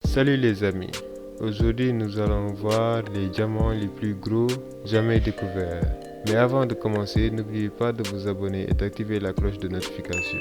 Salut les amis, aujourd'hui nous allons voir les diamants les plus gros jamais découverts. Mais avant de commencer, n'oubliez pas de vous abonner et d'activer la cloche de notification.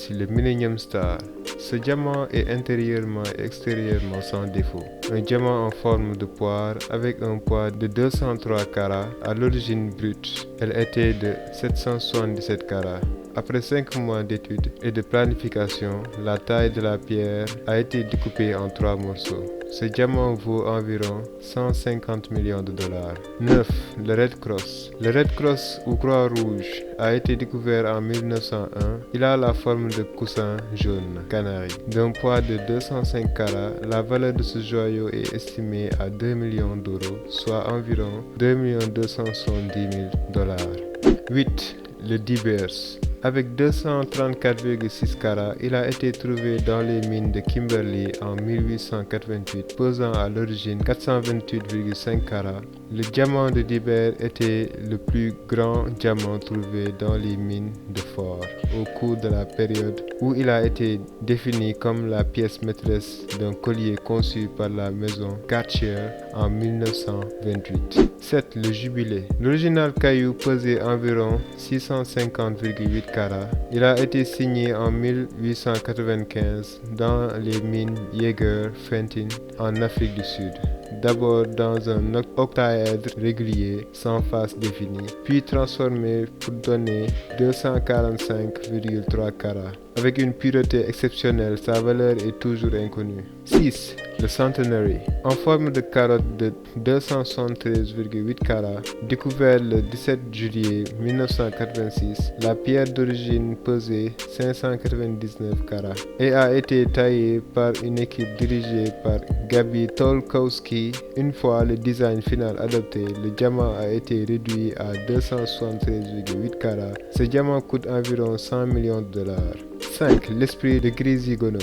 Le Millennium Star. Ce diamant est intérieurement et extérieurement sans défaut. Un diamant en forme de poire avec un poids de 203 carats à l'origine brute. Elle était de 777 carats. Après 5 mois d'études et de planification, la taille de la pierre a été découpée en 3 morceaux. Ce diamant vaut environ 150 millions de dollars. 9. Le Red Cross. Le Red Cross ou Croix Rouge a été découvert en 1901. Il a la forme de coussin jaune canari. D'un poids de 205 carats, la valeur de ce joyau est estimée à 2 millions d'euros, soit environ 2 270 000 dollars. 8. Le De Beers. Avec 234,6 carats, il a été trouvé dans les mines de Kimberley en 1888, pesant à l'origine 428,5 carats. Le diamant de De Beers était le plus grand diamant trouvé dans les mines de Fort au cours de la période où il a été défini comme la pièce maîtresse d'un collier conçu par la maison Cartier en 1928. 7. Le Jubilé. L'original caillou pesait environ 650,8 carats. Il a été signé en 1895 dans les mines Yeager-Fenton en Afrique du Sud. D'abord dans un octaèdre régulier sans face définie, puis transformé pour donner 245,3 carats. Avec une pureté exceptionnelle, sa valeur est toujours inconnue. 6. Le Centenary. En forme de carotte de 273,8 carats, découvert le 17 juillet 1986, la pierre d'origine pesait 599 carats et a été taillée par une équipe dirigée par Gabi Tolkowski. Une fois le design final adopté, le diamant a été réduit à 273,8 carats. Ce diamant coûte environ 100 millions de dollars. 5. L'Esprit de Grisigono.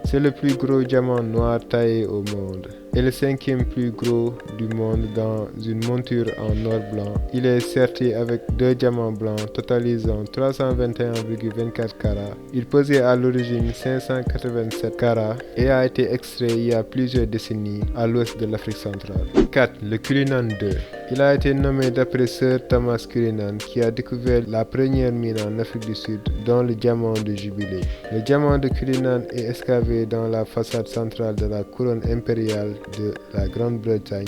C'est le plus gros diamant noir taillé au monde et le 5e plus gros du monde dans une monture en or blanc. Il est serti avec 2 diamants blancs totalisant 321,24 carats. Il pesait à l'origine 587 carats et a été extrait il y a plusieurs décennies à l'ouest de l'Afrique centrale. 4. Le Cullinan II. Il a été nommé d'après Sir Thomas Cullinan qui a découvert la première mine en Afrique du Sud, dont le diamant de Jubilé. Le diamant de Cullinan est excavé dans la façade centrale de la couronne impériale de la Grande-Bretagne.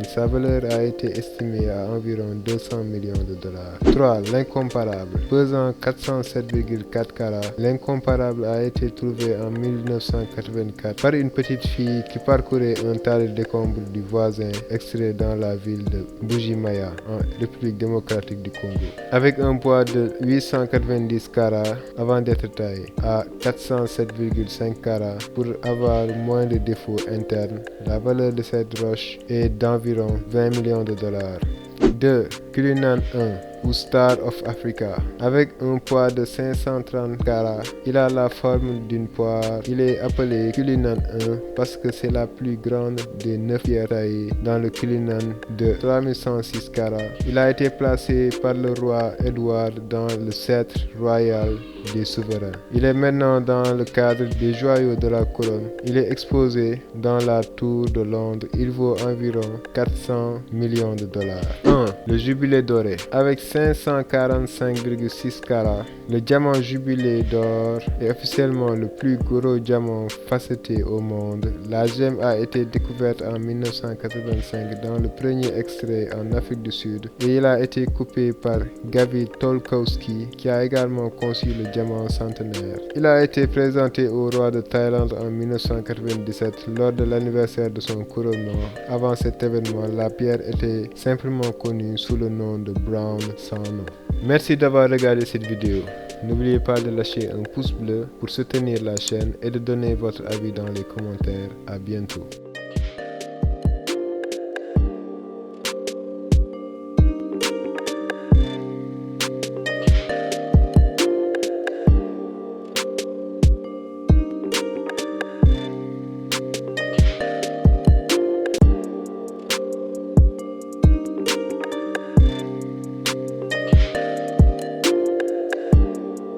Sa valeur a été estimée à environ 200 millions de dollars. 3. L'Incomparable. Pesant 407,4 carats, l'Incomparable a été trouvé en 1984 par une petite fille qui parcourait un tas de décombres du voisin extrait dans la ville de Buji-Maya en République démocratique du Congo. Avec un poids de 890 carats avant d'être taillé à 407,5 carats pour avoir moins de défauts internes, la valeur de cette roche est d'environ 20 millions de dollars. 2. Cullinan I ou Star of Africa. Avec un poids de 530 carats, il a la forme d'une poire. Il est appelé Cullinan I parce que c'est la plus grande des 9 pierres taillées dans le Cullinan de 3106 carats. Il a été placé par le roi Édouard dans le sceptre royal des souverains. Il est maintenant dans le cadre des joyaux de la couronne. Il est exposé dans la tour de Londres. Il vaut environ 400 millions de dollars. 1. Le Jubilé doré. Avec 545,6 carats, le diamant Jubilé d'or est officiellement le plus gros diamant faceté au monde. La gemme a été découverte en 1985 dans le premier extrait en Afrique du Sud et il a été coupé par Gabi Tolkowski qui a également conçu le diamant centenaire. Il a été présenté au roi de Thaïlande en 1997 lors de l'anniversaire de son couronnement. Avant cet événement, la pierre était simplement connue sous le nom de Brown sans nom. Merci d'avoir regardé cette vidéo. N'oubliez pas de lâcher un pouce bleu pour soutenir la chaîne et de donner votre avis dans les commentaires. À bientôt.